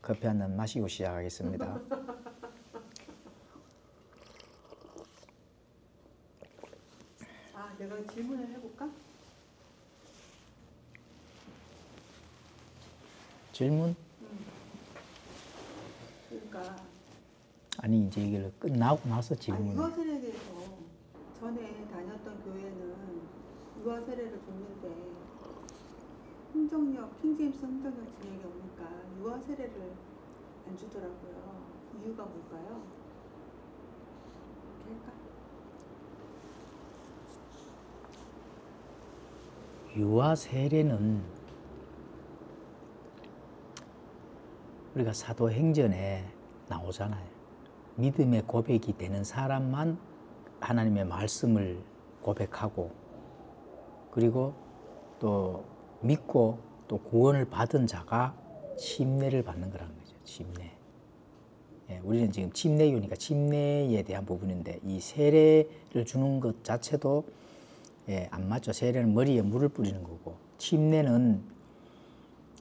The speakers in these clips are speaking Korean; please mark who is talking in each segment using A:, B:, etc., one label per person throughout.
A: 커피 한 잔 마시고 시작하겠습니다.
B: 내가 질문을 해볼까?
A: 질문?
B: 그러니까
A: 아니 이제 이걸 끝나고 나서 질문.
B: 유아 세례에 대해서 전에 다녔던 교회는 유아 세례를 줬는데 킹제임스 흥정력 진영에 오니까 유아 세례를 안 주더라고요. 이유가 뭘까요? 이렇게 할까?
A: 유아 세례는 우리가 사도행전에 나오잖아요. 믿음의 고백이 되는 사람만 하나님의 말씀을 고백하고, 그리고 또 믿고 또 구원을 받은 자가 침례를 받는 거라는 거죠. 침례. 예, 우리는 지금 침례교니까 침례에 대한 부분인데, 이 세례를 주는 것 자체도 안 맞죠. 세례는 머리에 물을 뿌리는 거고, 침례는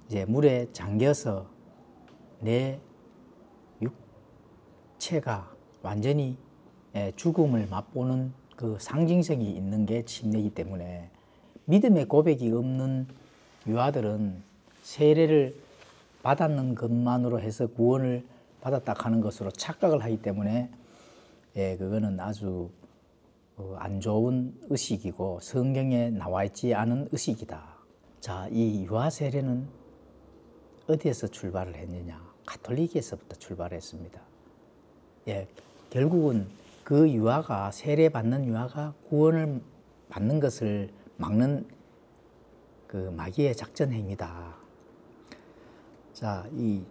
A: 이제 물에 잠겨서 내 육체가 완전히 죽음을 맛보는 그 상징성이 있는 게 침례이기 때문에, 믿음의 고백이 없는 유아들은 세례를 받았는 것만으로 해서 구원을 받았다 하는 것으로 착각을 하기 때문에 그거는 아주 안 좋은 의식이고 성경에 나와 있지 않은 의식이다. 자, 이 유아 세례는 어디에서 출발을 했느냐? 가톨릭에서부터 출발했습니다. 결국은 그 유아가, 세례 받는 유아가 구원을 받는 것을 막는 그 마귀의 작전 행위다. 자, 이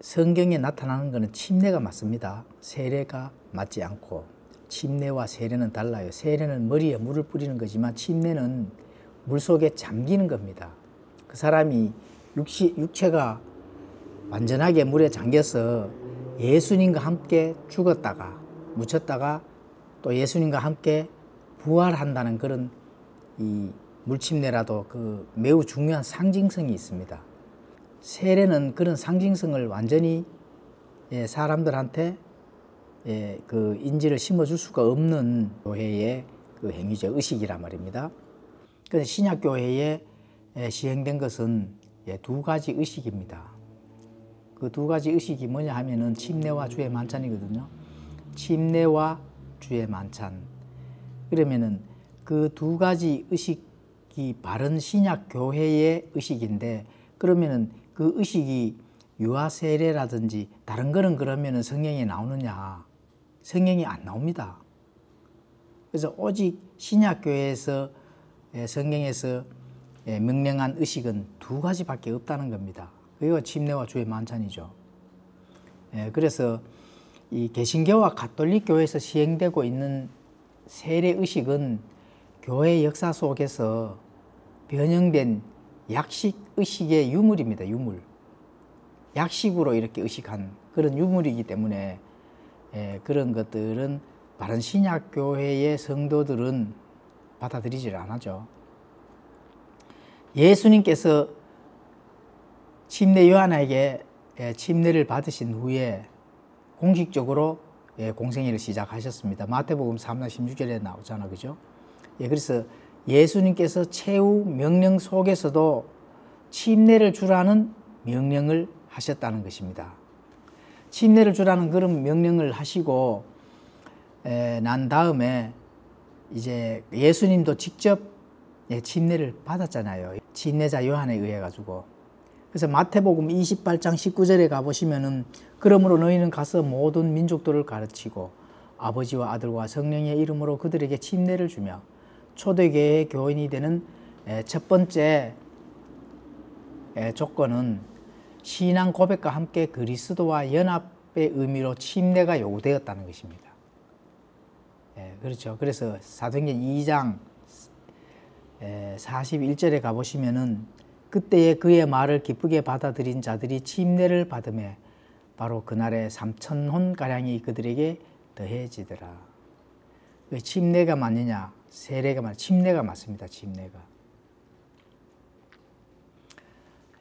A: 성경에 나타나는 것은 침례가 맞습니다. 세례가 맞지 않고, 침례와 세례는 달라요. 세례는 머리에 물을 뿌리는 거지만 침례는 물속에 잠기는 겁니다. 그 사람이 육체가 완전하게 물에 잠겨서 예수님과 함께 죽었다가 묻혔다가 또 예수님과 함께 부활한다는 그런 이 물침례라도 그 매우 중요한 상징성이 있습니다. 세례는 그런 상징성을 완전히 사람들한테 그 인지를 심어줄 수가 없는 교회의 그 행위적 의식이란 말입니다. 그래서 신약교회에 시행된 것은 두 가지 의식입니다. 그 두 가지 의식이 뭐냐 하면은 침례와 주의 만찬이거든요. 침례와 주의 만찬. 그러면은 그 두 가지 의식이 바른 신약교회의 의식인데, 그러면은 그 의식이 유아 세례라든지 다른 거는 그러면은 성경에 나오느냐? 성경이 안 나옵니다. 그래서 오직 신약교회에서 성경에서 명령한 의식은 두 가지밖에 없다는 겁니다. 그리고 침례와 주의 만찬이죠. 그래서 이 개신교와 가톨릭 교회에서 시행되고 있는 세례 의식은 교회 역사 속에서 변형된 약식 의식의 유물입니다. 유물. 약식으로 이렇게 의식한 그런 유물이기 때문에 그런 것들은 바른 신약교회의 성도들은 받아들이질 않았죠. 예수님께서 침례 요한에게 침례를 받으신 후에 공식적으로 공생애를 시작하셨습니다. 마태복음 3장 16절에 나오잖아요. 그죠? 그래서 예수님께서 최후 명령 속에서도 침례를 주라는 명령을 하셨다는 것입니다. 침례를 주라는 그런 명령을 하시고 난 다음에 이제 예수님도 직접 침례를 받았잖아요. 침례자 요한에 의해 가지고. 그래서 마태복음 28장 19절에 가보시면은, 그러므로 너희는 가서 모든 민족들을 가르치고 아버지와 아들과 성령의 이름으로 그들에게 침례를 주며 초대교회의 교인이 되는 첫 번째 조건은 신앙 고백과 함께 그리스도와 연합의 의미로 침례가 요구되었다는 것입니다. 그렇죠. 그래서 사도행전 2장 41절에 가보시면은, 그때에 그의 말을 기쁘게 받아들인 자들이 침례를 받으며 바로 그날에 3,000혼가량이 그들에게 더해지더라. 침례가 맞느냐? 침례가 맞습니다. 침례가.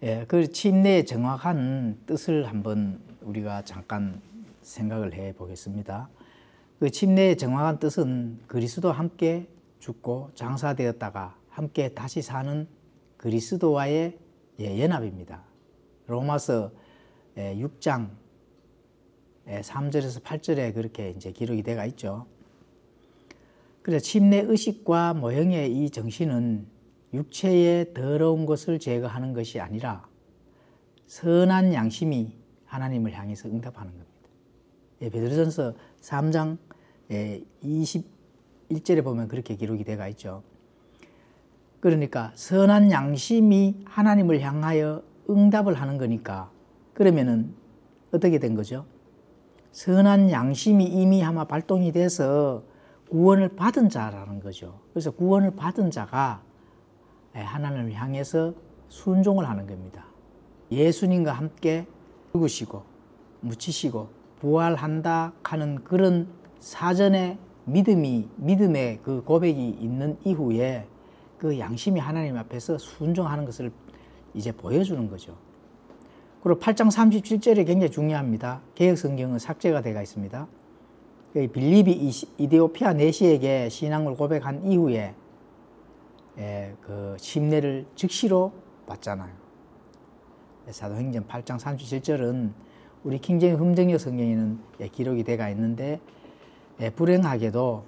A: 예, 그 침례의 정확한 뜻을 한번 우리가 잠깐 생각을 해 보겠습니다. 그 침례의 정확한 뜻은 그리스도와 함께 죽고 장사되었다가 함께 다시 사는 그리스도와의 연합입니다. 로마서 6장 3절에서 8절에 그렇게 이제 기록이 되어 있죠. 그래서 침례 의식과 모형의 이 정신은 육체의 더러운 것을 제거하는 것이 아니라 선한 양심이 하나님을 향해서 응답하는 겁니다. 베드로전서 3장 21절에 보면 그렇게 기록이 되어 있죠. 그러니까 선한 양심이 하나님을 향하여 응답을 하는 거니까 그러면은 어떻게 된 거죠? 선한 양심이 이미 아마 발동이 돼서 구원을 받은 자라는 거죠. 그래서 구원을 받은 자가 하나님을 향해서 순종을 하는 겁니다. 예수님과 함께 죽으시고 묻히시고 부활한다 하는 그런 사전의 믿음의 그 고백이 있는 이후에 그 양심이 하나님 앞에서 순종하는 것을 이제 보여주는 거죠. 그리고 8장 37절이 굉장히 중요합니다. 개역성경은 삭제가 되어 있습니다. 빌립이 이디오피아 내시에게 신앙을 고백한 이후에 그 침례를 즉시로 받잖아요. 사도행전 8장 37절은 우리 킹제임 흠정역 성경에는 기록이 되어 있는데 불행하게도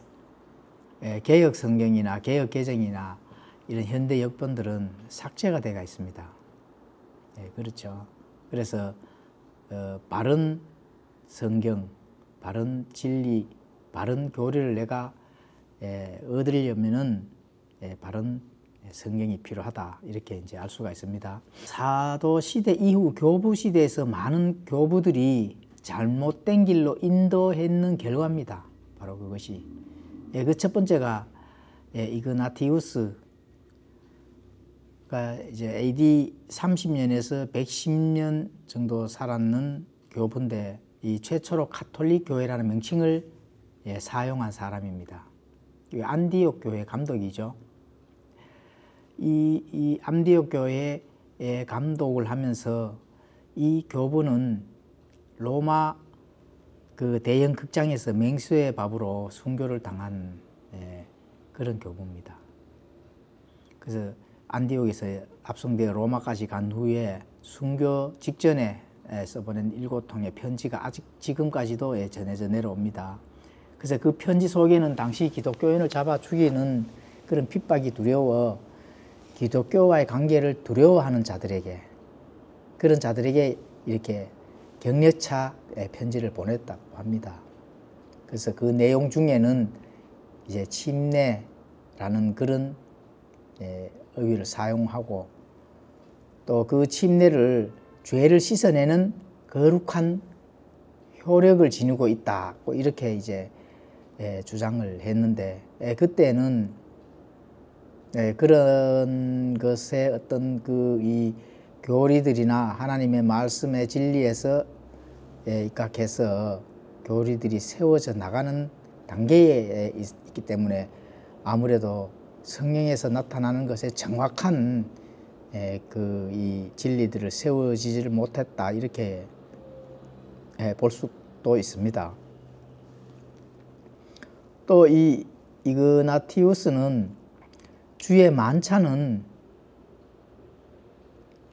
A: 개역 성경이나 개역 개정이나 이런 현대 역본들은 삭제가 되어 있습니다. 그렇죠. 그래서 바른 성경, 바른 진리, 바른 교리를 내가 얻으려면은 바른 성경이 필요하다 이렇게 이제 알 수가 있습니다. 사도 시대 이후 교부 시대에서 많은 교부들이 잘못된 길로 인도했는 결과입니다. 바로 그것이 그 첫 번째가 이그나티우스가 이제 AD 30년에서 110년 정도 살았는 교부인데 이 최초로 카톨릭 교회라는 명칭을 사용한 사람입니다. 안디옥 교회 감독이죠. 이 안디옥 교회의 감독을 하면서 이 교부는 로마 그 대형 극장에서 맹수의 밥으로 순교를 당한 그런 교부입니다. 그래서 안디옥에서 압송되어 로마까지 간 후에 순교 직전에 써보낸 7통의 편지가 아직 지금까지도 전해져 내려옵니다. 그래서 그 편지 속에는 당시 기독교인을 잡아 죽이는 그런 핍박이 두려워 기독교와의 관계를 두려워하는 자들에게 그런 자들에게 이렇게 격려차 편지를 보냈다고 합니다. 그래서 그 내용 중에는 이제 침례라는 그런 어휘를 사용하고 또 그 침례를 죄를 씻어내는 거룩한 효력을 지니고 있다. 이렇게 이제 주장을 했는데 그때는 그런 것에 어떤 이 교리들이나 하나님의 말씀의 진리에서 입각해서 교리들이 세워져 나가는 단계에 있기 때문에 아무래도 성경에서 나타나는 것에 정확한 이 진리들을 세워지지를 못했다 이렇게 볼 수도 있습니다. 또 이 이그나티우스는 주의 만찬은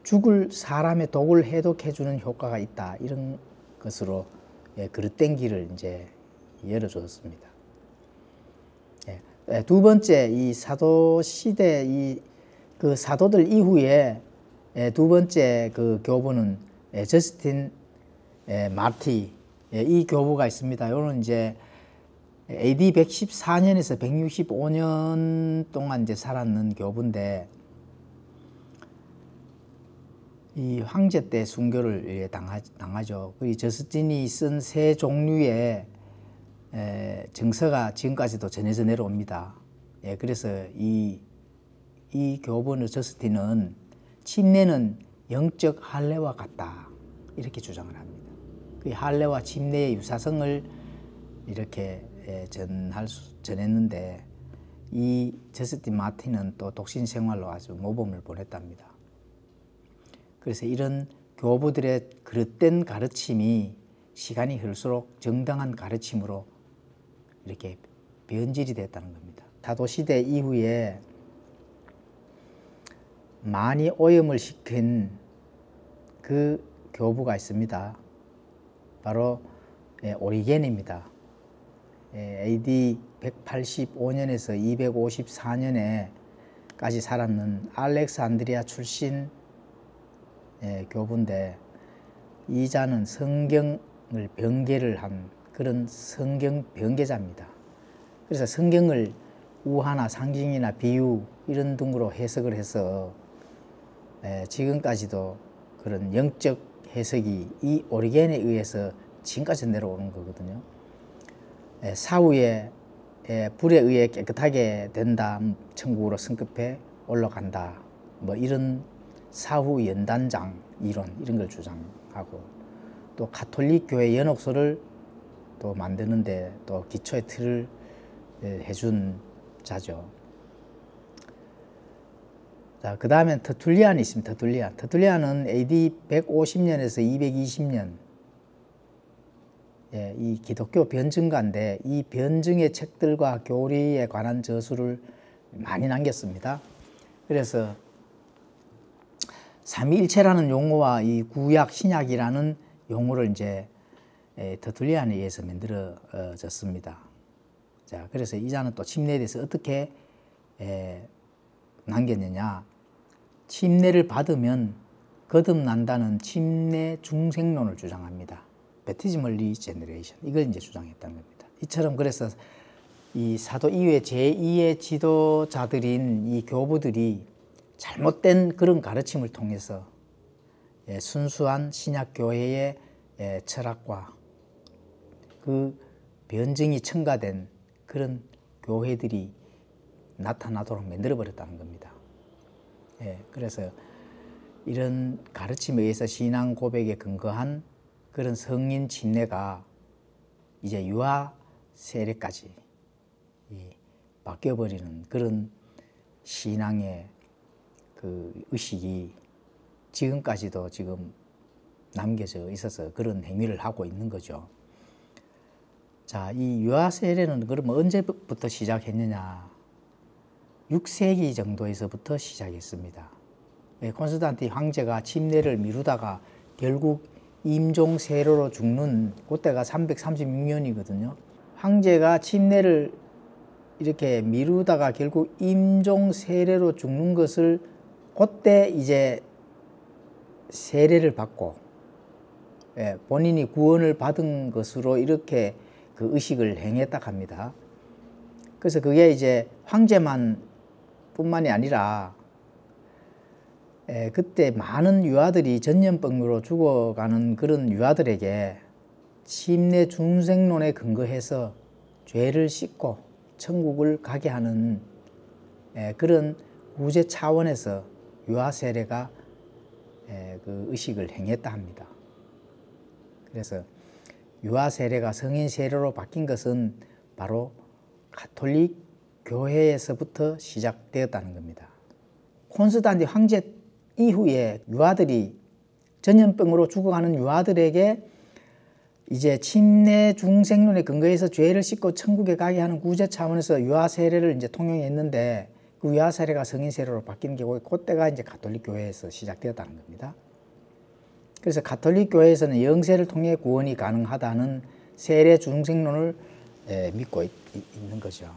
A: 죽을 사람의 독을 해독해주는 효과가 있다 이런 것으로 그릇된 길을 이제 열어줬습니다. 두 번째 이 사도 시대 그 사도들 이후에 두 번째 그 교부는 저스틴 마티 이 교부가 있습니다. 이거는 이제 AD 114년에서 165년 동안 이제 살았는 교부인데 이 황제 때 순교를 당하죠. 이 저스틴이 쓴 세 종류의 정서가 지금까지도 전해져 내려옵니다. 그래서 이 교부는 저스틴은 침례는 영적 할례와 같다 이렇게 주장을 합니다. 그 할례와 침례의 유사성을 이렇게 전했는데 이 저스틴 마틴은 또 독신 생활로 아주 모범을 보냈답니다. 그래서 이런 교부들의 그릇된 가르침이 시간이 흐를수록 정당한 가르침으로 이렇게 변질이 됐다는 겁니다. 사도시대 이후에 많이 오염을 시킨 그 교부가 있습니다. 바로 오리겐입니다. AD 185년에서 254년에까지 살았는 알렉산드리아 출신 교부인데, 이 자는 성경을 변개를 한 그런 성경 변개자입니다. 그래서 성경을 우화나 상징이나 비유 이런 등으로 해석을 해서 지금까지도 그런 영적 해석이 이 오리겐에 의해서 지금까지 내려오는 거거든요. 사후에 불에 의해 깨끗하게 된다, 천국으로 성급해 올라간다, 뭐 이런 사후 연단장 이론 이런 걸 주장하고, 또 가톨릭 교회 연옥소를 또 만드는데 또 기초의 틀을 해준 자죠. 자, 그 다음에 터툴리안이 있습니다. 터툴리안은 AD 150년에서 220년 이 기독교 변증가인데, 이 변증의 책들과 교리에 관한 저술을 많이 남겼습니다. 그래서 삼위일체라는 용어와 이 구약 신약이라는 용어를 이제 터툴리안에 의해서 만들어졌습니다. 자, 그래서 이 자는 또 침례에 대해서 어떻게 남겼느냐, 침례를 받으면 거듭난다는 침례 중생론을 주장합니다. 베티즘을 리제너레이션, 이걸 이제 주장했다는 겁니다. 이처럼 그래서 이 사도 이후의 제2의 지도자들인 이 교부들이 잘못된 그런 가르침을 통해서 순수한 신약교회의 철학과 그 변증이 첨가된 그런 교회들이 나타나도록 만들어버렸다는 겁니다. 그래서 이런 가르침에 의해서 신앙 고백에 근거한 그런 성인 침례가 이제 유아 세례까지 바뀌어버리는 그런 신앙의 그 의식이 지금까지도 지금 남겨져 있어서 그런 행위를 하고 있는 거죠. 자, 이 유아 세례는 그러면 언제부터 시작했느냐? 6세기 정도에서부터 시작했습니다. 콘스탄틴 황제가 침례를 미루다가 결국 임종 세례로 죽는 그때가 336년이거든요. 황제가 침례를 이렇게 미루다가 결국 임종 세례로 죽는 것을 그때 이제 세례를 받고 본인이 구원을 받은 것으로 이렇게 그 의식을 행했다 합니다. 그래서 그게 이제 황제만 뿐만이 아니라 그때 많은 유아들이 전염병으로 죽어가는 그런 유아들에게 침례 중생론에 근거해서 죄를 씻고 천국을 가게 하는 그런 구제 차원에서 유아 세례가 그 의식을 행했다 합니다. 그래서 유아 세례가 성인 세례로 바뀐 것은 바로 가톨릭 교회에서부터 시작되었다는 겁니다. 콘스탄틴 황제 이후에 유아들이 전염병으로 죽어가는 유아들에게 이제 침례 중생론에 근거해서 죄를 씻고 천국에 가게 하는 구제 차원에서 유아 세례를 이제 통용했는데, 그 유아 세례가 성인 세례로 바뀌는 경우에 그때가 이제 가톨릭 교회에서 시작되었다는 겁니다. 그래서 가톨릭 교회에서는 영세를 통해 구원이 가능하다는 세례 중생론을 믿고 있는 거죠.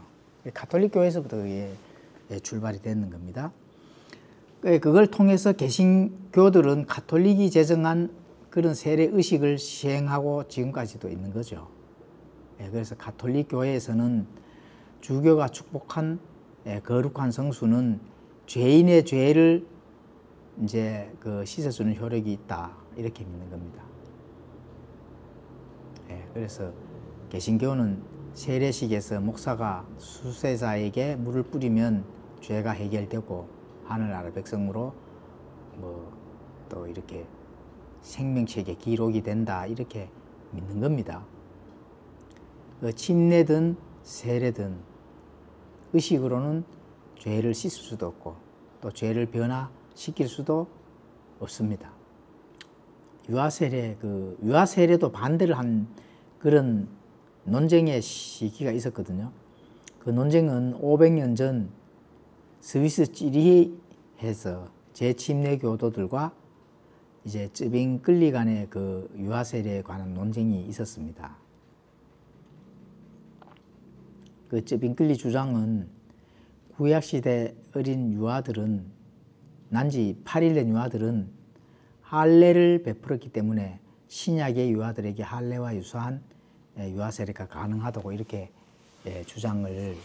A: 가톨릭 교회에서부터 그게 출발이 되는 겁니다. 그걸 통해서 개신교들은 가톨릭이 제정한 그런 세례 의식을 시행하고 지금까지도 있는 거죠. 그래서 가톨릭 교회에서는 주교가 축복한 거룩한 성수는 죄인의 죄를 이제 그 씻어주는 효력이 있다, 이렇게 믿는 겁니다. 그래서 개신교는 세례식에서 목사가 수세자에게 물을 뿌리면 죄가 해결되고 하늘나라 백성으로 뭐 또 이렇게 생명책에 기록이 된다, 이렇게 믿는 겁니다. 침례든 세례든 의식으로는 죄를 씻을 수도 없고 또 죄를 변화시킬 수도 없습니다. 유아 세례도 반대를 한 그런 논쟁의 시기가 있었거든요. 그 논쟁은 500년 전 스위스 찌리히에서 재침례 교도들과 이제 쯔빙끌리 간의 그 유아 세례에 관한 논쟁이 있었습니다. 그 쯔빙끌리 주장은 구약 시대 어린 유아들은 난지 8일 된 유아들은 할례를 베풀었기 때문에 신약의 유아들에게 할례와 유사한 유아 세례가 가능하다고 이렇게 주장을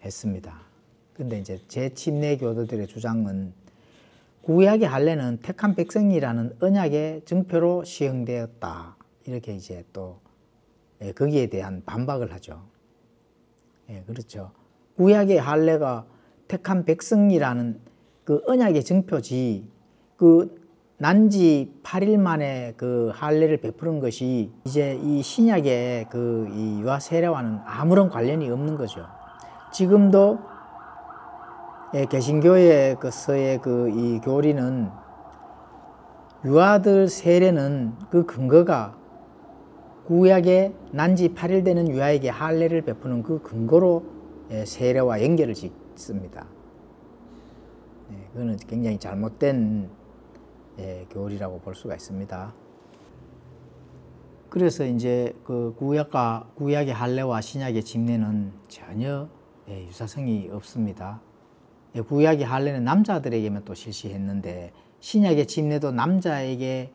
A: 했습니다. 근데 이제 재침례 교도들의 주장은 구약의 할례는 택한 백성이라는 언약의 증표로 시행되었다. 이렇게 이제 또 거기에 대한 반박을 하죠. 그렇죠. 구약의 할례가 택한 백성이라는 그 언약의 증표지, 그 난지 8일 만에 그 할례를 베푸는 것이 이제 이 신약의 그 이 유아 세례와는 아무런 관련이 없는 거죠. 지금도 개신교의 그서의 그 이 교리는 유아들 세례는 그 근거가 구약의 난지 8일 되는 유아에게 할례를 베푸는 그 근거로 세례와 연결을 짓습니다. 그거는 굉장히 잘못된 교리라고 볼 수가 있습니다. 그래서 이제 그 구약의 할례와 신약의 침례는 전혀 유사성이 없습니다. 구약의 할례는 남자들에게만 또 실시했는데 신약의 침례도 남자에게만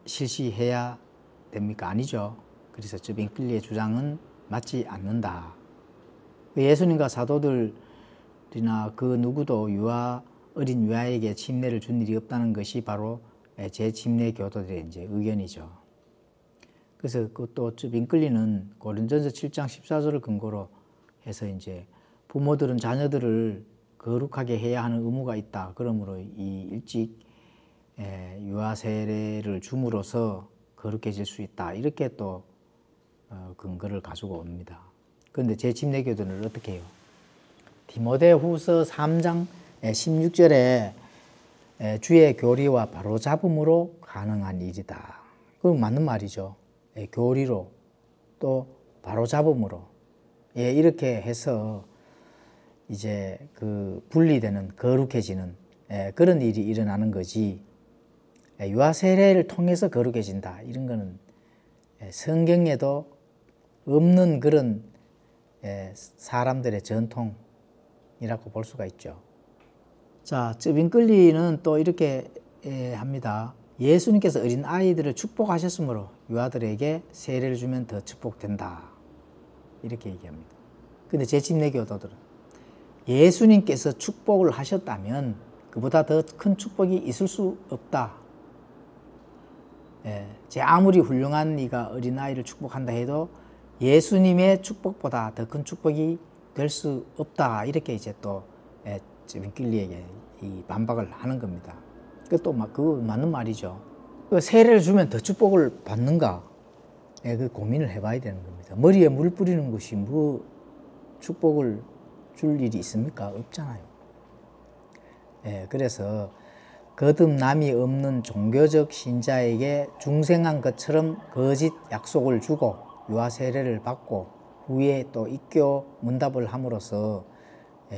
A: 실시해야 됩니까? 아니죠. 그래서 쯔빙끌리의 주장은 맞지 않는다. 예수님과 사도들이나 그 누구도 어린 유아에게 침례를 준 일이 없다는 것이 바로 재침례 교도들의 이제 의견이죠. 그래서 또 쯔빙끌리는 고린전서 7장 14절을 근거로 해서 이제 부모들은 자녀들을 거룩하게 해야 하는 의무가 있다. 그러므로 이 일찍 유아 세례를 줌으로써 거룩해질 수 있다. 이렇게 또 근거를 가지고 옵니다. 그런데 재침례교도는 어떻게 해요? 디모데후서 3장 16절에 주의 교리와 바로잡음으로 가능한 일이다. 그건 맞는 말이죠. 교리로 또 바로잡음으로 이렇게 해서 이제 그 분리되는 거룩해지는 그런 일이 일어나는 거지. 유아 세례를 통해서 거룩해진다. 이런 거는 성경에도 없는 그런 사람들의 전통이라고 볼 수가 있죠. 자, 쯔빙끌리는 또 이렇게 합니다. 예수님께서 어린 아이들을 축복하셨으므로 유아들에게 세례를 주면 더 축복된다. 이렇게 얘기합니다. 근데 재침례 교도들은 예수님께서 축복을 하셨다면 그보다 더 큰 축복이 있을 수 없다. 제 아무리 훌륭한 이가 어린아이를 축복한다 해도 예수님의 축복보다 더 큰 축복이 될 수 없다. 이렇게 이제 또 쯔빙끌리에게 이 반박을 하는 겁니다. 그것도 그거 맞는 말이죠. 세례를 주면 더 축복을 받는가? 그 고민을 해봐야 되는 겁니다. 머리에 물 뿌리는 것이 뭐 축복을 줄 일이 있습니까? 없잖아요. 그래서 거듭남이 없는 종교적 신자에게 중생한 것처럼 거짓 약속을 주고 유아 세례를 받고 후에 또 입교 문답을 함으로써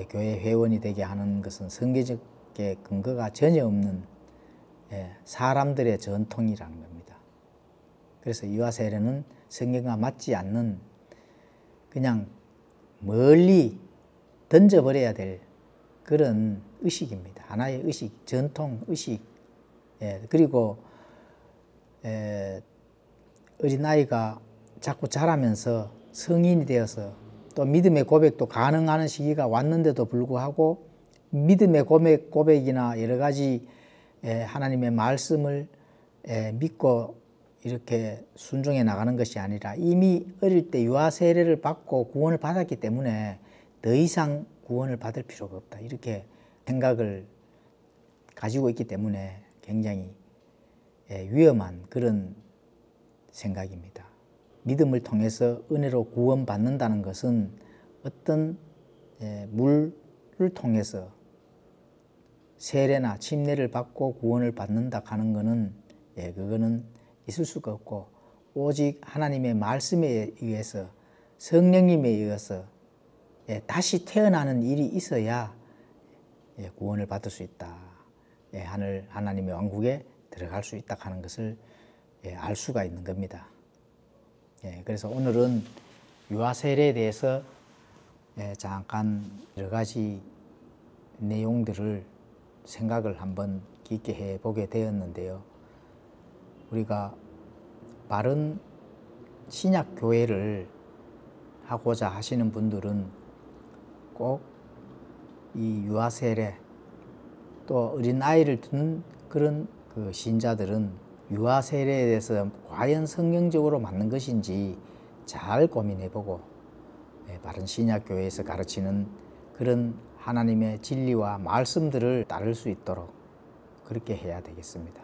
A: 교회 회원이 되게 하는 것은 성경적인 근거가 전혀 없는 사람들의 전통이라는 겁니다. 그래서 유아 세례는 성경과 맞지 않는 그냥 멀리 던져버려야 될 그런 의식입니다. 하나의 의식, 전통 의식. 그리고 어린아이가 자꾸 자라면서 성인이 되어서 또 믿음의 고백도 가능한 시기가 왔는데도 불구하고 믿음의 고백이나 여러 가지 하나님의 말씀을 믿고 이렇게 순종해 나가는 것이 아니라 이미 어릴 때 유아 세례를 받고 구원을 받았기 때문에 더 이상 구원을 받을 필요가 없다. 이렇게 생각을 가지고 있기 때문에 굉장히 위험한 그런 생각입니다. 믿음을 통해서 은혜로 구원받는다는 것은 어떤 물을 통해서 세례나 침례를 받고 구원을 받는다 하는 것은 그거는 있을 수가 없고 오직 하나님의 말씀에 의해서 성령님에 의해서 다시 태어나는 일이 있어야 구원을 받을 수 있다. 하나님의 왕국에 들어갈 수 있다 하는 것을 알 수가 있는 겁니다. 그래서 오늘은 유아 세례에 대해서 잠깐 여러 가지 내용들을 생각을 한번 깊게 해보게 되었는데요. 우리가 바른 신약 교회를 하고자 하시는 분들은 꼭 이 유아 세례 또 어린 아이를 둔 그런 그 신자들은 유아 세례에 대해서 과연 성경적으로 맞는 것인지 잘 고민해보고 바른 신약 교회에서 가르치는 그런 하나님의 진리와 말씀들을 따를 수 있도록 그렇게 해야 되겠습니다.